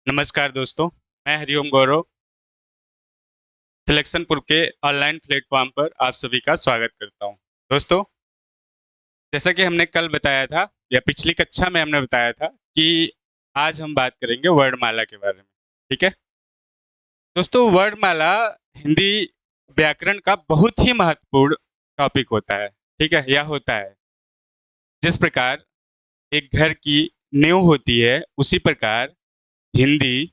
नमस्कार दोस्तों, मैं हरिओम गौरव सिलेक्शनपुर के ऑनलाइन प्लेटफॉर्म पर आप सभी का स्वागत करता हूं। दोस्तों, जैसा कि हमने कल बताया था या पिछली कक्षा में हमने बताया था कि आज हम बात करेंगे वर्णमाला के बारे में। ठीक है दोस्तों, वर्णमाला हिंदी व्याकरण का बहुत ही महत्वपूर्ण टॉपिक होता है। ठीक है, यह होता है जिस प्रकार एक घर की नींव होती है, उसी प्रकार हिंदी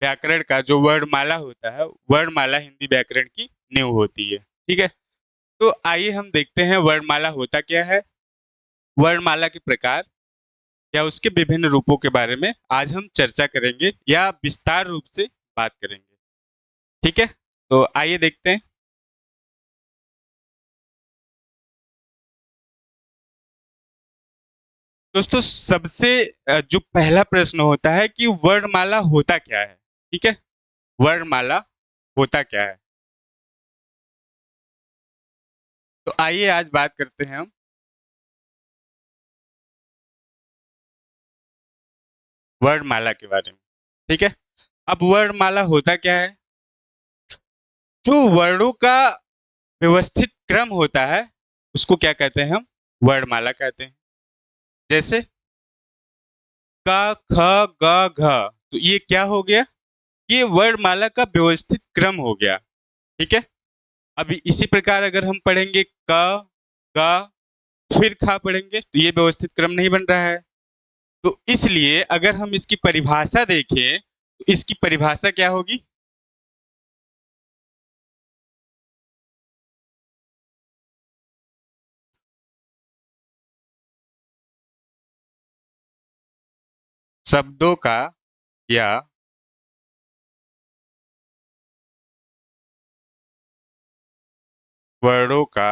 व्याकरण का जो वर्णमाला होता है, वर्णमाला हिंदी व्याकरण की नींव होती है। ठीक है, तो आइए हम देखते हैं वर्णमाला होता क्या है, वर्णमाला के प्रकार या उसके विभिन्न रूपों के बारे में आज हम चर्चा करेंगे या विस्तार रूप से बात करेंगे। ठीक है, तो आइए देखते हैं। दोस्तों, सबसे जो पहला प्रश्न होता है कि वर्णमाला होता क्या है। ठीक है, वर्णमाला होता क्या है, तो आइए आज बात करते हैं हम वर्णमाला के बारे में। ठीक है, अब वर्णमाला होता क्या है, जो वर्णों का व्यवस्थित क्रम होता है उसको क्या कहते हैं, हम वर्णमाला कहते हैं। जैसे क ख ग घ, तो ये क्या हो गया, ये वर्णमाला का व्यवस्थित क्रम हो गया। ठीक है, अभी इसी प्रकार अगर हम पढ़ेंगे क ग फिर ख पढ़ेंगे तो ये व्यवस्थित क्रम नहीं बन रहा है। तो इसलिए अगर हम इसकी परिभाषा देखें तो इसकी परिभाषा क्या होगी, शब्दों का या वर्णों का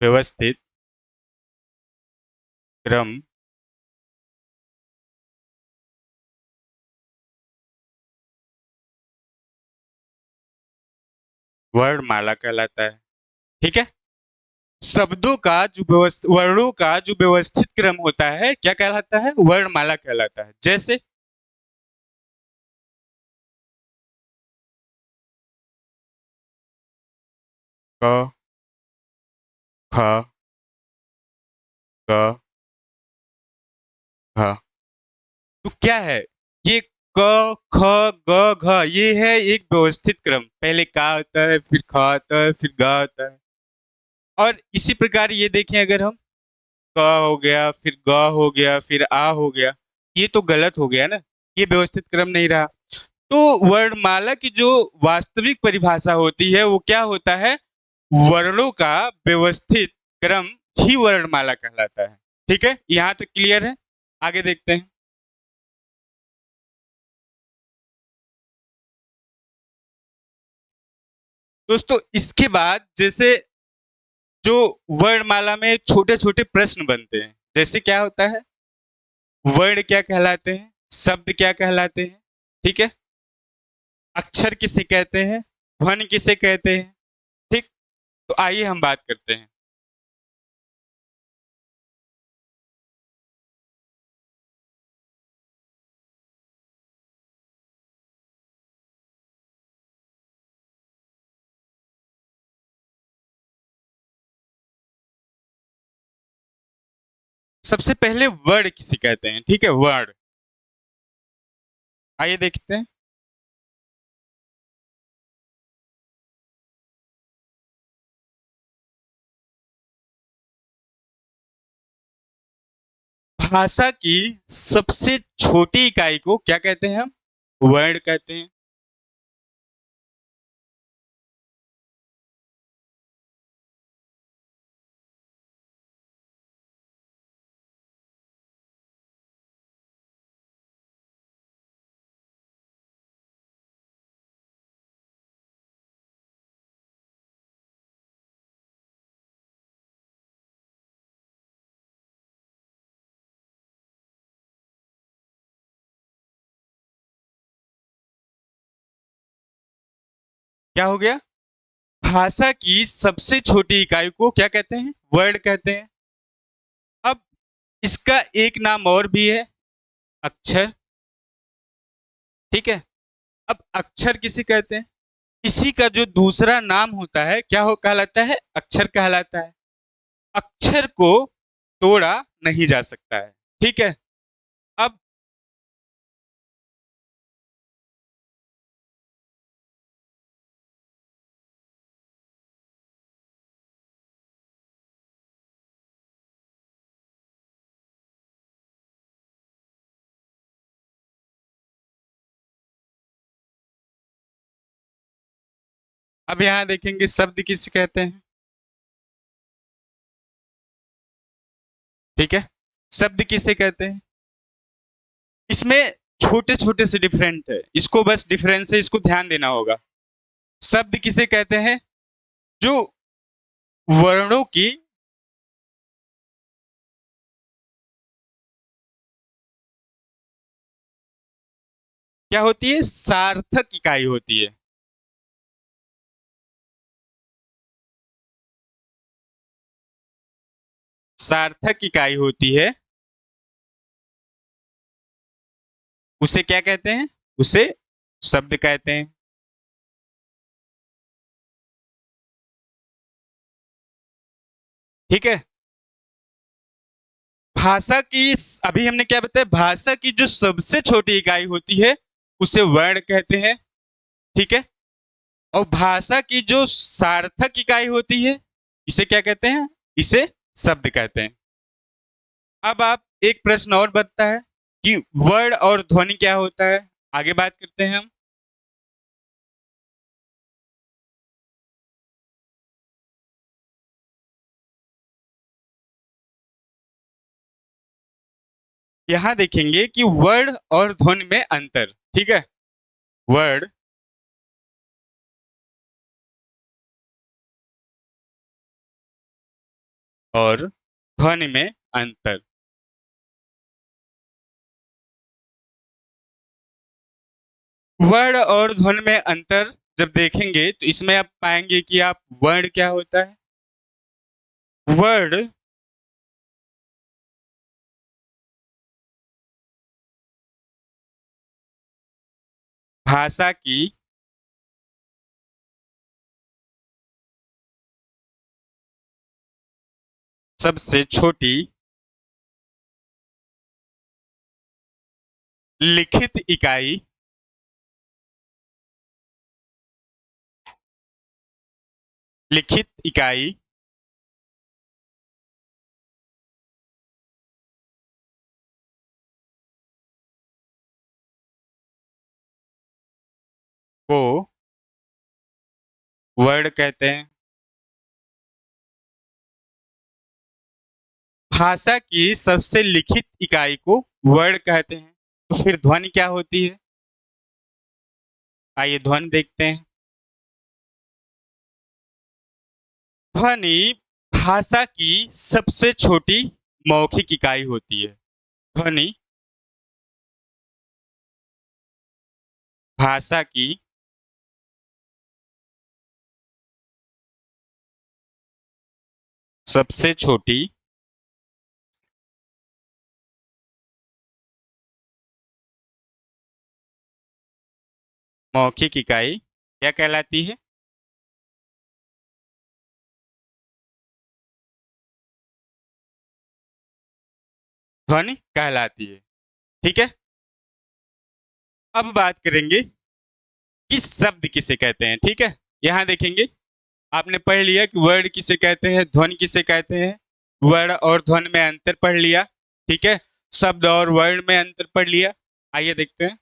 व्यवस्थित क्रम वर्णमाला कहलाता है। ठीक है, शब्दों का जो व्यवस्थित वर्णों का जो व्यवस्थित क्रम होता है क्या कहलाता है, वर्णमाला कहलाता है। जैसे क ख ग घ, तो क्या है ये, क ख ग घ, ये है एक व्यवस्थित क्रम। पहले का आता है, फिर ख आता है, फिर ग आता है। और इसी प्रकार ये देखें, अगर हम क हो गया, फिर ग हो गया, फिर आ हो गया, ये तो गलत हो गया ना, ये व्यवस्थित क्रम नहीं रहा। तो वर्णमाला की जो वास्तविक परिभाषा होती है वो क्या होता है, वर्णों का व्यवस्थित क्रम ही वर्णमाला कहलाता है। ठीक है, यहां तक क्लियर है, आगे देखते हैं। दोस्तों, इसके बाद जैसे जो वर्णमाला में छोटे छोटे प्रश्न बनते हैं, जैसे क्या होता है, वर्ण क्या कहलाते हैं, शब्द क्या कहलाते हैं। ठीक है, अक्षर किसे कहते हैं, ध्वनि किसे कहते हैं। ठीक, तो आइए हम बात करते हैं। सबसे पहले वर्ण किसे कहते हैं। ठीक है, वर्ण, आइए देखते हैं। भाषा की सबसे छोटी इकाई को क्या कहते हैं, हम वर्ण कहते हैं। क्या हो गया, भाषा की सबसे छोटी इकाई को क्या कहते हैं, वर्ण कहते हैं। अब इसका एक नाम और भी है, अक्षर। ठीक है, अब अक्षर किसे कहते हैं? इसी का जो दूसरा नाम होता है क्या हो कहलाता है? अक्षर कहलाता है। अक्षर को तोड़ा नहीं जा सकता है। ठीक है, अब यहां देखेंगे शब्द किसे कहते हैं। ठीक है, शब्द किसे कहते हैं? इसमें छोटे छोटे से डिफरेंट है, इसको बस डिफरेंस है, इसको ध्यान देना होगा। शब्द किसे कहते हैं? जो वर्णों की क्या होती है? सार्थक इकाई होती है। सार्थक इकाई होती है, उसे क्या कहते हैं? उसे शब्द कहते हैं। ठीक है, भाषा की अभी हमने क्या बताया? भाषा की जो सबसे छोटी इकाई होती है उसे वर्ण कहते हैं। ठीक है, और भाषा की जो सार्थक इकाई होती है इसे क्या कहते हैं? इसे शब्द कहते हैं। अब आप एक प्रश्न और बनता है कि वर्ण और ध्वनि क्या होता है, आगे बात करते हैं हम। यहां देखेंगे कि वर्ण और ध्वनि में अंतर। ठीक है, वर्ण और ध्वनि में अंतर। वर्ण और ध्वनि में अंतर जब देखेंगे तो इसमें आप पाएंगे कि आप वर्ण क्या होता है? वर्ण भाषा की सबसे छोटी लिखित इकाई लिखित इकाई को वर्ण कहते हैं। भाषा की सबसे लिखित इकाई को वर्ण कहते हैं। तो फिर ध्वनि क्या होती है? आइए ध्वनि देखते हैं। ध्वनि भाषा की सबसे छोटी मौखिक इकाई होती है। ध्वनि भाषा की सबसे छोटी मौखिक इकाई क्या कहलाती है? ध्वनि कहलाती है। ठीक है, अब बात करेंगे कि शब्द किसे कहते हैं। ठीक है, यहां देखेंगे आपने पढ़ लिया कि वर्ड किसे कहते हैं, ध्वनि किसे कहते हैं, वर्ण और ध्वनि में अंतर पढ़ लिया। ठीक है, शब्द और वर्ण में अंतर पढ़ लिया। आइए देखते हैं।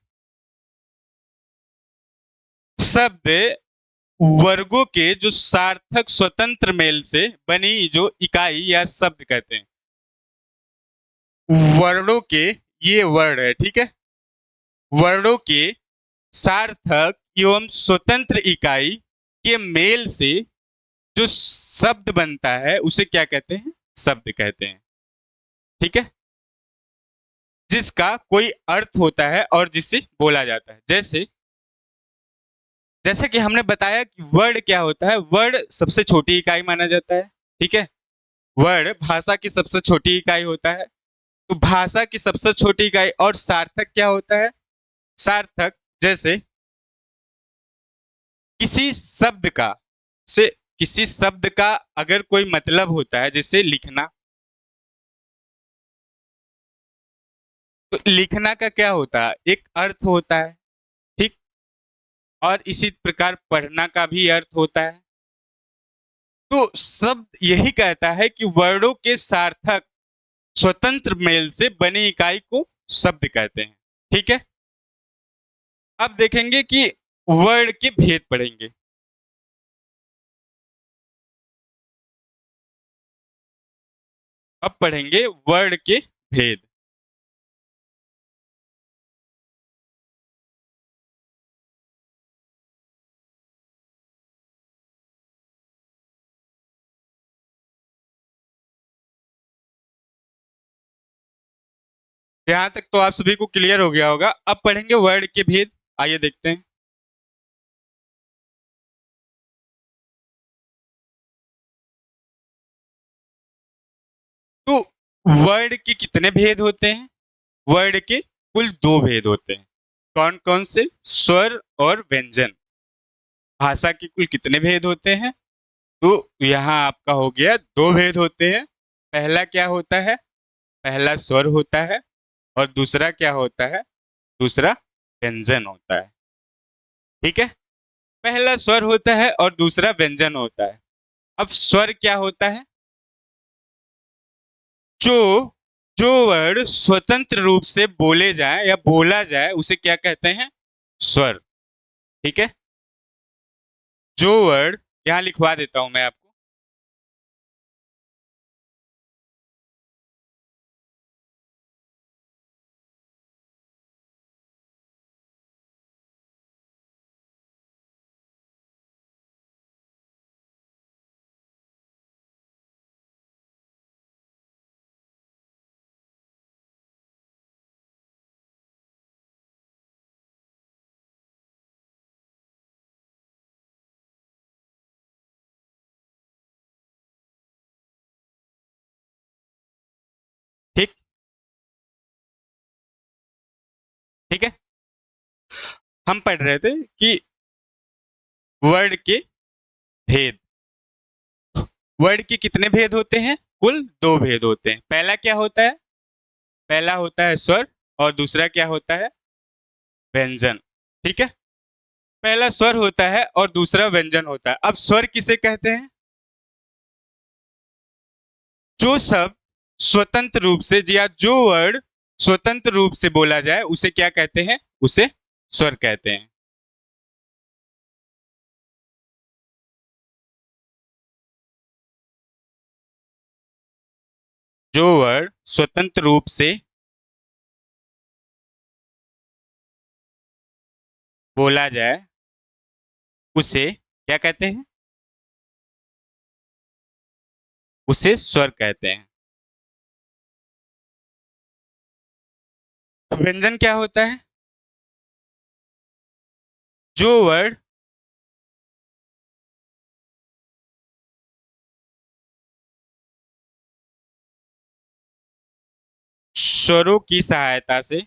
शब्द वर्गों के जो सार्थक स्वतंत्र मेल से बनी जो इकाई या शब्द कहते हैं। वर्णों के, ये वर्ण है। ठीक है, वर्णों के सार्थक एवं स्वतंत्र इकाई के मेल से जो शब्द बनता है उसे क्या कहते हैं? शब्द कहते हैं। ठीक है, जिसका कोई अर्थ होता है और जिसे बोला जाता है। जैसे जैसे कि हमने बताया कि वर्ड क्या होता है, वर्ड सबसे छोटी इकाई माना जाता है। ठीक है, वर्ड भाषा की सबसे छोटी इकाई होता है। तो भाषा की सबसे छोटी इकाई। और सार्थक क्या होता है? सार्थक जैसे किसी शब्द का से किसी शब्द का अगर कोई मतलब होता है, जैसे लिखना, तो लिखना का क्या होता है? एक अर्थ होता है, ठीक। और इसी प्रकार पढ़ना का भी अर्थ होता है। तो शब्द यही कहता है कि वर्णों के सार्थक स्वतंत्र मेल से बनी इकाई को शब्द कहते हैं, ठीक है। अब देखेंगे कि वर्ण के भेद पढ़ेंगे। अब पढ़ेंगे वर्ण के भेद। यहां तक तो आप सभी को क्लियर हो गया होगा। अब पढ़ेंगे वर्ण के भेद। आइए देखते हैं। तो वर्ण के कितने भेद होते हैं? वर्ण के कुल दो भेद होते हैं। कौन कौन से? स्वर और व्यंजन। भाषा के कुल कितने भेद होते हैं? तो यहाँ आपका हो गया दो भेद होते हैं। पहला क्या होता है? पहला स्वर होता है और दूसरा क्या होता है? दूसरा व्यंजन होता है, ठीक है। पहला स्वर होता है और दूसरा व्यंजन होता है। अब स्वर क्या होता है? जो जो वर्ड स्वतंत्र रूप से बोले जाए या बोला जाए उसे क्या कहते हैं? स्वर, ठीक है। जो वर्ड यहां लिखवा देता हूं मैं आपको। ठीक, ठीक है। हम पढ़ रहे थे कि वर्ड के भेद। वर्ड के कितने भेद होते हैं? कुल दो भेद होते हैं। पहला क्या होता है? पहला होता है स्वर और दूसरा क्या होता है? व्यंजन, ठीक है। पहला स्वर होता है और दूसरा व्यंजन होता है। अब स्वर किसे कहते हैं? जो शब्द स्वतंत्र रूप से या जो वर्ड स्वतंत्र रूप से बोला जाए उसे क्या कहते हैं? उसे स्वर कहते हैं। जो वर्ड स्वतंत्र रूप से बोला जाए उसे क्या कहते हैं? उसे स्वर कहते हैं। व्यंजन क्या होता है? जो वर्ड स्वरों की सहायता से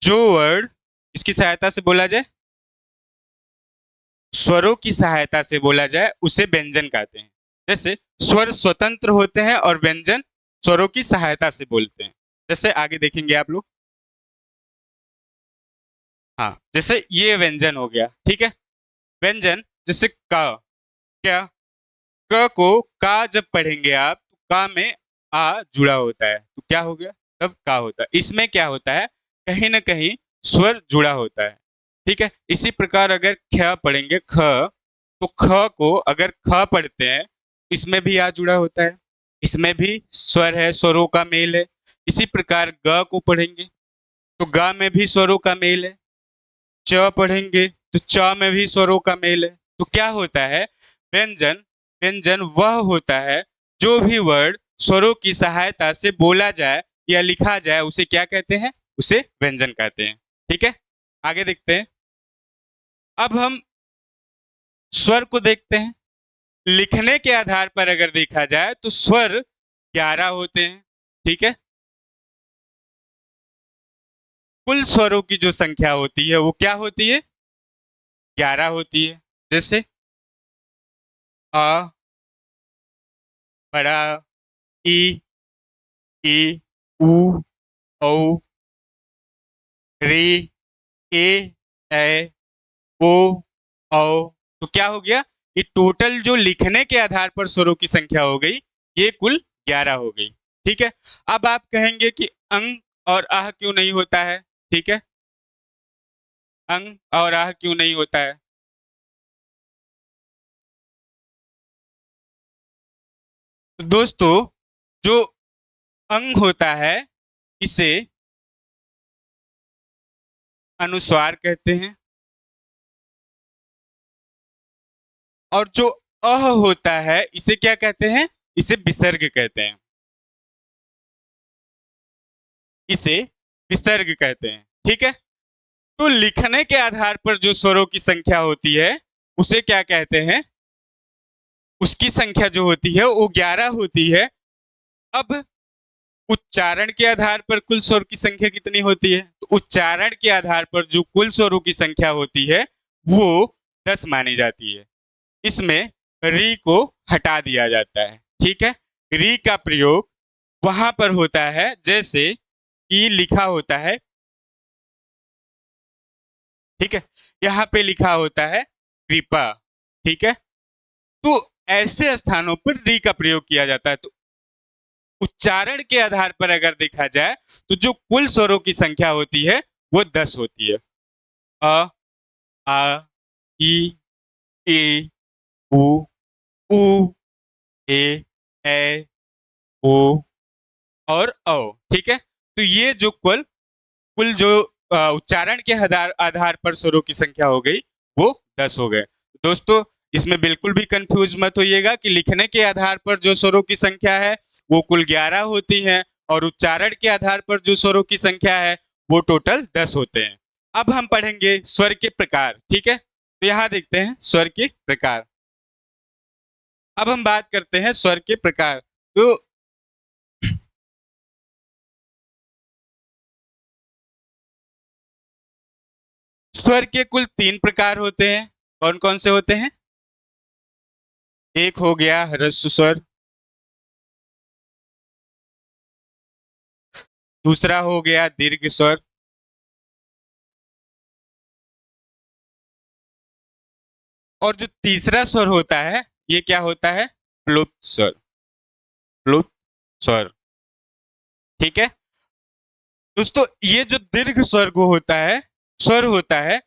जो वर्ड इसकी सहायता से बोला जाए, स्वरों की सहायता से बोला जाए उसे व्यंजन कहते हैं। जैसे स्वर स्वतंत्र होते हैं और व्यंजन स्वरों की सहायता से बोलते हैं। जैसे आगे देखेंगे आप लोग। हाँ, जैसे ये व्यंजन हो गया, ठीक है। व्यंजन जैसे क, क्या क को का जब पढ़ेंगे आप तो का में आ जुड़ा होता है, तो क्या हो गया? तब का होता है। इसमें क्या होता है? कहीं ना कहीं स्वर जुड़ा होता है, ठीक है। इसी प्रकार अगर ख पढ़ेंगे, ख, तो ख को अगर ख पढ़ते हैं, इसमें भी आ जुड़ा होता है, इसमें भी स्वर है, स्वरों का मेल है। इसी प्रकार ग को पढ़ेंगे तो ग में भी स्वरों का मेल है। च पढ़ेंगे तो च में भी स्वरों का मेल है। तो क्या होता है? व्यंजन व्यंजन वह होता है जो भी वर्ड स्वरों की सहायता से बोला जाए या लिखा जाए उसे क्या कहते हैं? उसे व्यंजन कहते हैं। ठीक है, आगे देखते हैं। अब हम स्वर को देखते हैं। लिखने के आधार पर अगर देखा जाए तो स्वर 11 होते हैं। ठीक है, कुल स्वरों की जो संख्या होती है वो क्या होती है? 11 होती है। जैसे अ, बड़ा, ई, ई, उ, औ, रे, ए, ऐ, ओ, औ। तो क्या हो गया? ये टोटल जो लिखने के आधार पर स्वरों की संख्या हो गई, ये कुल 11 हो गई। ठीक है, अब आप कहेंगे कि अंग और आह क्यों नहीं होता है? ठीक है, अंग और आह क्यों नहीं होता है? तो दोस्तों, जो अंग होता है इसे अनुस्वार कहते हैं, और जो अह होता है इसे क्या कहते हैं? इसे विसर्ग कहते हैं। इसे विसर्ग कहते हैं। ठीक है, तो लिखने के आधार पर जो स्वरों की संख्या होती है उसे क्या कहते हैं? उसकी संख्या जो होती है वो 11 होती है। अब उच्चारण के आधार पर कुल स्वर की संख्या कितनी होती है? तो उच्चारण के आधार पर जो कुल स्वरों की संख्या होती है वो 10 मानी जाती है। इसमें री को हटा दिया जाता है। ठीक है, री का प्रयोग वहां पर होता है जैसे कि लिखा होता है। ठीक है, यहाँ पे लिखा होता है कृपा। ठीक है, तो ऐसे स्थानों पर री का प्रयोग किया जाता है। तो उच्चारण के आधार पर अगर देखा जाए तो जो कुल स्वरों की संख्या होती है वो 10 होती है। अ, आ, ई, ए, उ, उ, ए, ऐ, ओ और औ। ठीक है, तो ये जो कुल कुल जो उच्चारण के आधार आधार पर स्वरों की संख्या हो गई वो 10 हो गए। दोस्तों, इसमें बिल्कुल भी कंफ्यूज मत होइएगा कि लिखने के आधार पर जो स्वरों की संख्या है वो कुल 11 होती है और उच्चारण के आधार पर जो स्वरों की संख्या है वो टोटल 10 होते हैं। अब हम पढ़ेंगे स्वर के प्रकार। ठीक है, तो यहाँ देखते हैं स्वर के प्रकार। अब हम बात करते हैं स्वर के प्रकार। तो स्वर के कुल 3 प्रकार होते हैं। कौन कौन से होते हैं? एक हो गया ह्रस्व स्वर, दूसरा हो गया दीर्घ स्वर, और जो तीसरा स्वर होता है ये क्या होता है? प्लुत स्वर। प्लुत स्वर। ठीक है, दोस्तों, ये जो दीर्घ स्वर को होता है, स्वर होता है,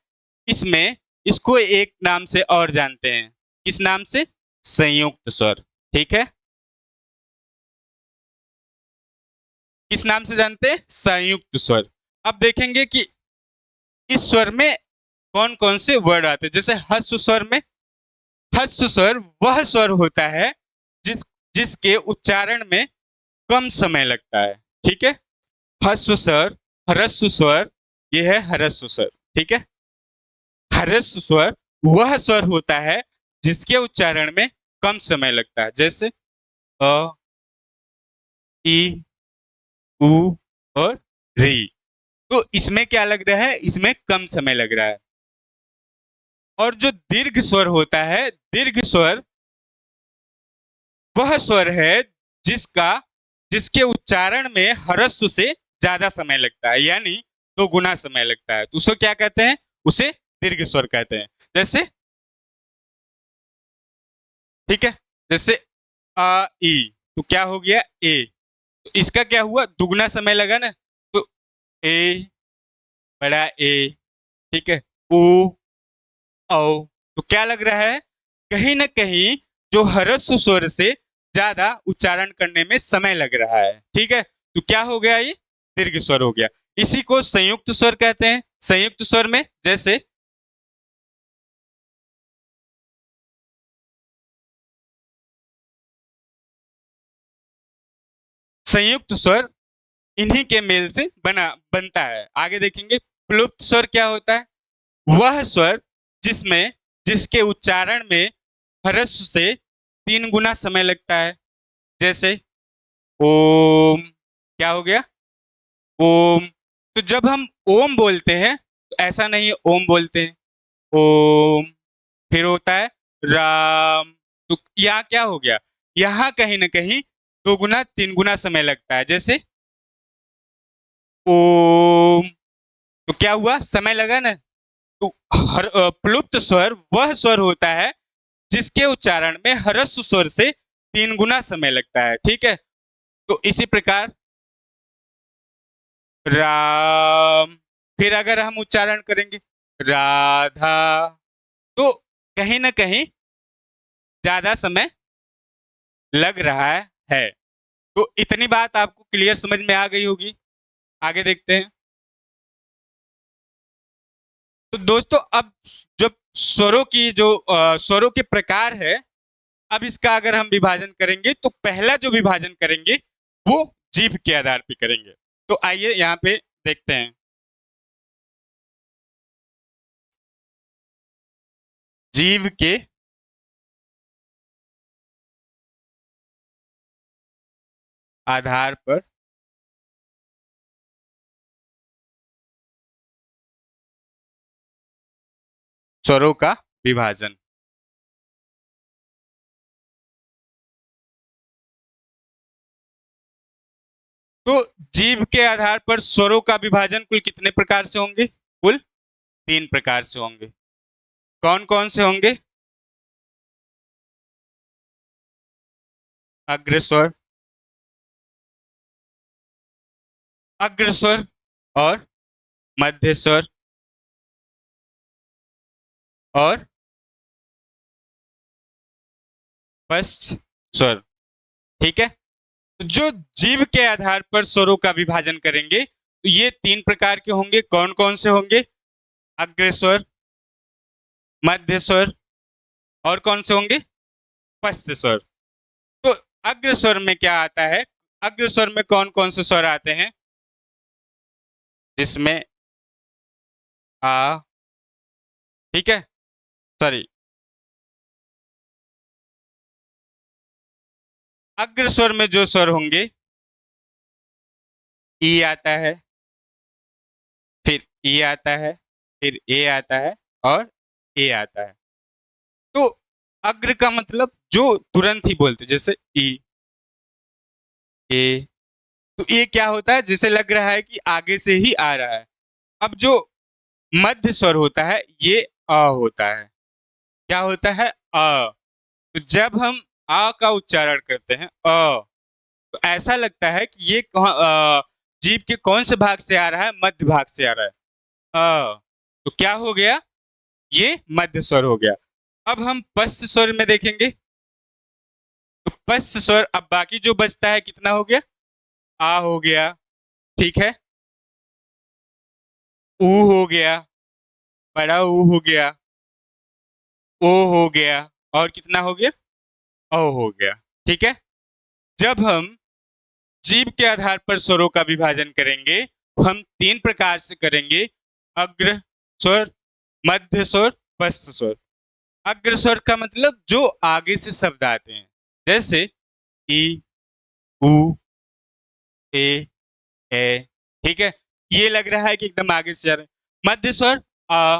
इसमें इसको एक नाम से और जानते हैं। किस नाम से? संयुक्त स्वर। ठीक है, किस नाम से जानते हैं? संयुक्त स्वर। अब देखेंगे कि इस स्वर में कौन कौन से वर्ड आते हैं। जैसे हस्व स्वर में, हस्व स्वर वह स्वर होता है जिसके उच्चारण में कम समय लगता है। ठीक है, हस्व स्वर, ह्रस्व स्वर, ये है ह्रस्व स्वर। ठीक है, ह्रस्व स्वर वह स्वर होता है जिसके उच्चारण में कम समय लगता है। जैसे अ, ई, उ और री। तो इसमें क्या लग रहा है? इसमें कम समय लग रहा है। और जो दीर्घ स्वर होता है, दीर्घ स्वर वह स्वर है जिसका जिसके उच्चारण में ह्रस्व से ज्यादा समय लगता है, यानी 2 गुना समय लगता है। तो उसे क्या कहते हैं? उसे दीर्घ स्वर कहते हैं। जैसे, ठीक है, जैसे आ, ई, तो क्या हो गया? ए। तो इसका क्या हुआ? 2 गुना समय लगा ना। तो ए, बड़ा ए, ठीक है, उ, औ। तो क्या लग रहा है? कहीं ना कहीं जो ह्रस्व स्वर से ज्यादा उच्चारण करने में समय लग रहा है। ठीक है, तो क्या हो गया? ये दीर्घ स्वर हो गया। इसी को संयुक्त स्वर कहते हैं। संयुक्त स्वर में जैसे संयुक्त स्वर इन्हीं के मेल से बनता है। आगे देखेंगे प्लुप्त स्वर क्या होता है। वह स्वर जिसमें जिसके उच्चारण में ह्रस्व से 3 गुना समय लगता है। जैसे ओम, क्या हो गया ओम। तो जब हम ओम बोलते हैं तो ऐसा नहीं है ओम बोलते हैं ओम, फिर होता है राम। तो यहाँ क्या हो गया, यहाँ कहीं ना कहीं 2 गुना 3 गुना समय लगता है। जैसे ओम, तो क्या हुआ, समय लगा ना। तो प्लुप्त स्वर वह स्वर होता है जिसके उच्चारण में ह्रस्व स्वर से 3 गुना समय लगता है। ठीक है, तो इसी प्रकार राम, फिर अगर हम उच्चारण करेंगे राधा, तो कहीं ना कहीं ज्यादा समय लग रहा है। तो इतनी बात आपको क्लियर समझ में आ गई होगी। आगे देखते हैं। तो दोस्तों अब जब स्वरों की जो स्वरों के प्रकार है, अब इसका अगर हम विभाजन करेंगे तो पहला जो विभाजन करेंगे वो जीभ के आधार पे करेंगे। तो आइए यहाँ पे देखते हैं। जीभ के आधार पर स्वरों का विभाजन। तो जीभ के आधार पर स्वरों का विभाजन कुल कितने प्रकार से होंगे, कुल 3 प्रकार से होंगे। कौन कौन से होंगे, अग्रस्वर, अग्रस्वर और मध्य स्वर और पश्च स्वर। ठीक है, जो जीभ के आधार पर स्वरों का विभाजन करेंगे तो ये 3 प्रकार के होंगे। कौन कौन से होंगे, अग्रस्वर, मध्य स्वर और कौन से होंगे, पश्च स्वर। तो अग्रस्वर में क्या आता है, अग्रस्वर में कौन कौन से स्वर आते हैं, जिसमें आ, ठीक है, सॉरी, अग्रस्वर में जो स्वर होंगे, ई आता है, फिर ई आता है, फिर ए आता है और ए आता है। तो अग्र का मतलब जो तुरंत ही बोलते, जैसे ई, ए। तो ये क्या होता है, जैसे लग रहा है कि आगे से ही आ रहा है। अब जो मध्य स्वर होता है ये अ होता है। क्या होता है, अ। तो जब हम आ का उच्चारण करते हैं अ, तो ऐसा लगता है कि ये जीभ के कौन से भाग से आ रहा है, मध्य भाग से आ रहा है अ। तो क्या हो गया, ये मध्य स्वर हो गया। अब हम पश्च स्वर में देखेंगे तो पश्च स्वर अब बाकी जो बचता है कितना हो गया, आ हो गया, ठीक है, ऊ हो गया, बड़ा ऊ हो गया, ओ हो गया और कितना हो गया, ओ हो गया। ठीक है, जब हम जीभ के आधार पर स्वरों का विभाजन करेंगे तो हम 3 प्रकार से करेंगे, अग्र स्वर, मध्य स्वर, पश्च स्वर। अग्र स्वर का मतलब जो आगे से शब्द आते हैं, जैसे ई, उ, ए, ए। ठीक है, ये लग रहा है कि एकदम आगे से जा रहा है। मध्य स्वर आ,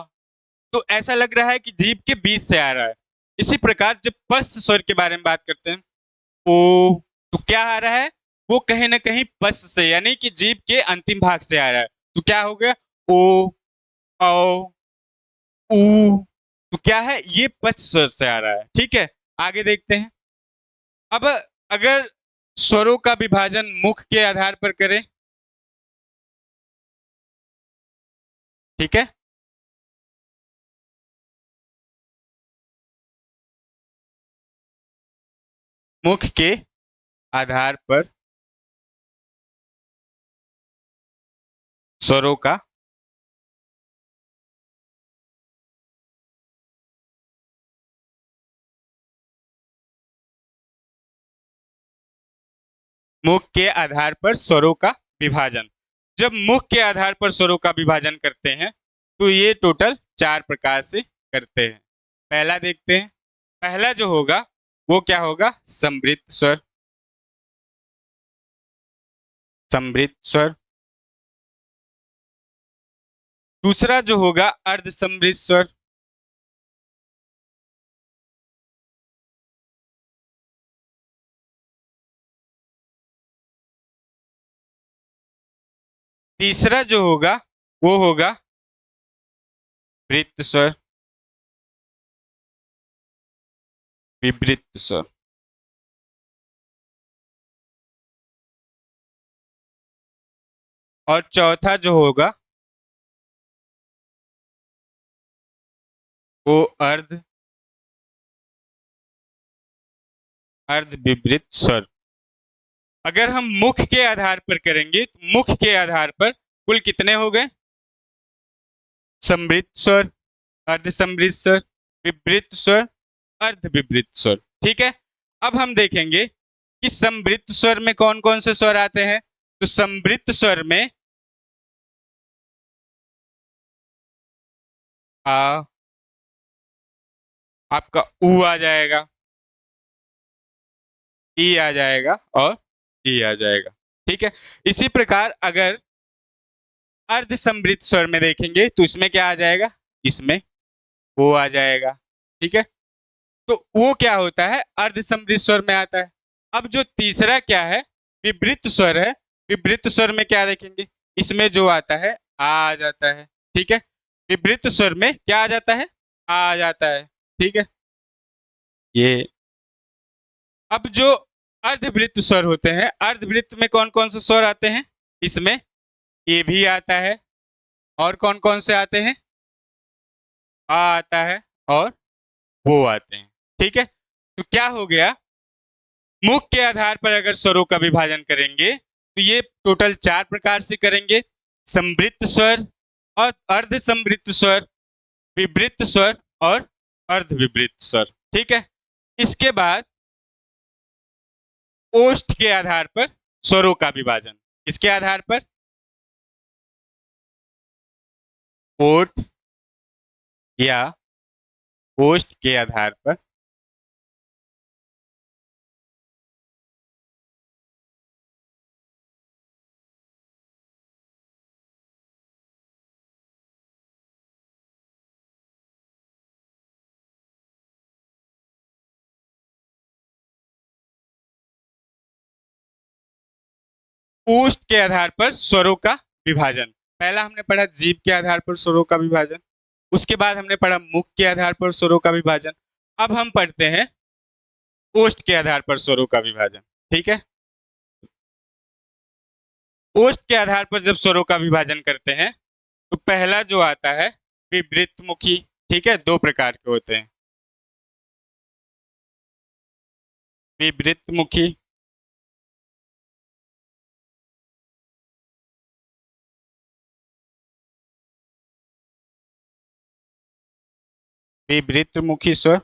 तो ऐसा लग रहा है कि जीभ के बीच से आ रहा है। इसी प्रकार जब पश्च स्वर के बारे में बात करते हैं, ओ, तो क्या आ रहा है, वो कहीं ना कहीं पश्च से यानी कि जीभ के अंतिम भाग से आ रहा है। तो क्या हो गया, ओ, औ, ऊ। तो क्या है, ये पश्च स्वर से आ रहा है। ठीक है, आगे देखते हैं। अब अगर स्वरों का विभाजन मुख के आधार पर करें, ठीक है, मुख के आधार पर स्वरों का मुख के आधार पर स्वरों का विभाजन। जब मुख के आधार पर स्वरों का विभाजन करते हैं तो ये टोटल 4 प्रकार से करते हैं। पहला देखते हैं, पहला जो होगा वो क्या होगा, समृद्ध स्वर। समृद्ध स्वर। दूसरा जो होगा अर्ध समृद्ध स्वर। तीसरा जो होगा वो होगा वृत्त स्वर, विवृत्त स्वर। और चौथा जो होगा वो अर्ध विवृत्त स्वर। अगर हम मुख के आधार पर करेंगे तो मुख के आधार पर कुल कितने हो गए, समृद्ध स्वर, अर्ध समृद्ध स्वर, विवृत्त स्वर, अर्ध विवृत्त स्वर। ठीक है, अब हम देखेंगे कि समृद्ध स्वर में कौन कौन से स्वर आते हैं। तो समृद्ध स्वर में आ, आपका ऊ आ जाएगा, ई आ जाएगा और ई आ जाएगा। ठीक है, इसी प्रकार अगर अर्ध समृद्ध स्वर में देखेंगे तो इसमें क्या आ जाएगा, इसमें वो आ जाएगा। ठीक है, तो वो क्या होता है, अर्ध समृद्ध स्वर में आता है। अब जो तीसरा क्या है, विवृत्त स्वर है। विवृत्त स्वर में क्या देखेंगे, इसमें जो आता है आ जाता है। ठीक है, विवृत्त स्वर में क्या आ जाता है, आ जाता है। ठीक है, ये अब जो अर्धवृत्त स्वर होते हैं, अर्धवृत्त में कौन कौन से स्वर आते हैं, इसमें ये भी आता है और कौन कौन से आते हैं, आ आता है और वो आते हैं। ठीक है, तो क्या हो गया, मुख के आधार पर अगर स्वरों का विभाजन करेंगे तो ये टोटल 4 प्रकार से करेंगे, समृद्ध स्वर और अर्ध समृद्ध स्वर, विवृत्त स्वर और अर्ध विवृत्त स्वर। ठीक है, इसके बाद ओष्ठ के आधार पर स्वरों का विभाजन। किसके आधार पर, ओठ या ओष्ठ के आधार पर ओष्ठ के आधार पर स्वरों का विभाजन। पहला हमने पढ़ा जीभ के आधार पर स्वरों का विभाजन, उसके बाद हमने पढ़ा मुख के आधार पर स्वरों का विभाजन। अब हम पढ़ते हैं ओष्ठ के आधार पर स्वरों का विभाजन। ठीक है, ओष्ठ के आधार पर जब स्वरों का विभाजन करते हैं तो पहला जो आता है विवृत्त मुखी। ठीक है, 2 प्रकार के होते हैं, विवृत्त मुखी विवृत्त मुखी स्वर,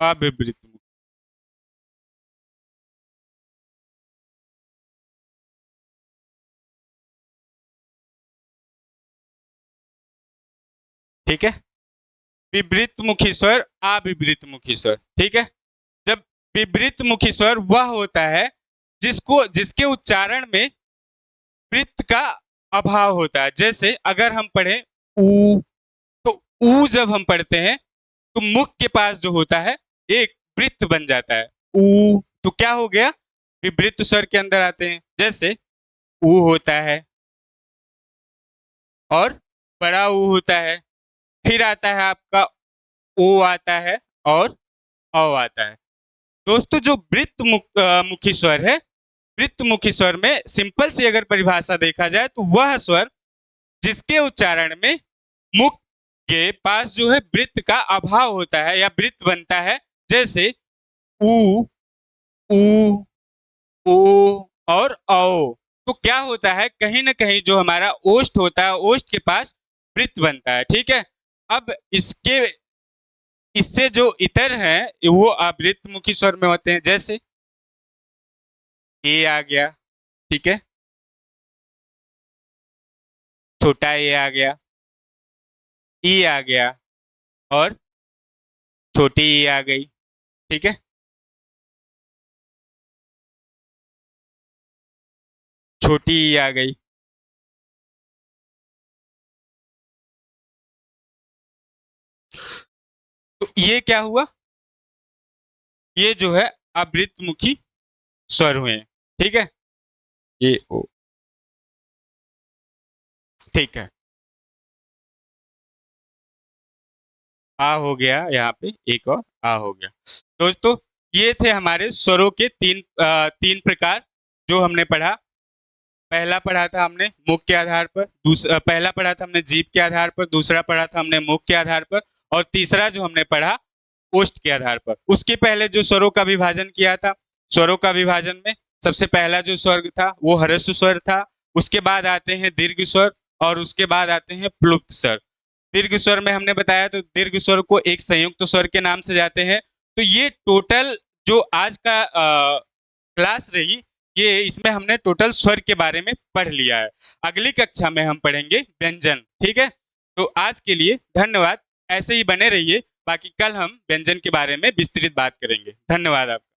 अविवृत्त मुखी। ठीक है, विवृत्त मुखी स्वर, अविवृत्त मुखी स्वर। ठीक है, जब विवृत्त मुखी स्वर वह होता है जिसके उच्चारण में वृत्त का अभाव होता है। जैसे अगर हम पढ़े ऊ, तो ऊ जब हम पढ़ते हैं तो मुख के पास जो होता है एक वृत्त बन जाता है ऊ, तो क्या हो गया, विवृत्त स्वर के अंदर आते हैं। जैसे ऊ होता है और बड़ा ऊ होता है, फिर आता है आपका ओ आता है और औ आता है। दोस्तों जो वृत्त मुखी स्वर है, वृत्त मुखी स्वर में सिंपल सी अगर परिभाषा देखा जाए तो वह स्वर जिसके उच्चारण में मुख के पास जो है वृत्त का अभाव होता है या वृत्त बनता है। जैसे ऊ, ऊ, ओ और औ, तो क्या होता है, कहीं ना कहीं जो हमारा ओष्ठ होता है, ओष्ठ के पास वृत्त बनता है। ठीक है, अब इससे जो इतर हैं वो अवृत्त मुखी स्वर में होते हैं। जैसे ए आ गया, ठीक है, छोटा ए आ गया, ई आ गया, और छोटी ई आ गई। ठीक है, छोटी ई आ गई। तो ये क्या हुआ, ये जो है आवृत्तमुखी स्वर हुए। ठीक है, ये ओ, ठीक है, आ हो गया, यहाँ पे एक और आ हो गया। दोस्तों, ये थे हमारे स्वरों के तीन प्रकार जो हमने पढ़ा। पहला पढ़ा था हमने मुख के आधार पर, दूसरा पहला पढ़ा था हमने जीभ के आधार पर, दूसरा पढ़ा था हमने मुख के आधार पर, और तीसरा जो हमने पढ़ा ओष्ठ के आधार पर। उसके पहले जो स्वरों का विभाजन किया था, स्वरों का विभाजन में सबसे पहला जो स्वर था वो ह्रस्व स्वर था, उसके बाद आते हैं दीर्घ स्वर, और उसके बाद आते हैं प्लुप्त स्वर। दीर्घ स्वर में हमने बताया तो दीर्घ स्वर को एक संयुक्त स्वर के नाम से जाते हैं। तो ये टोटल जो आज का क्लास रही, ये इसमें हमने टोटल स्वर के बारे में पढ़ लिया है। अगली कक्षा में हम पढ़ेंगे व्यंजन। ठीक है, तो आज के लिए धन्यवाद, ऐसे ही बने रहिए, बाकी कल हम व्यंजन के बारे में विस्तृत बात करेंगे। धन्यवाद आपका।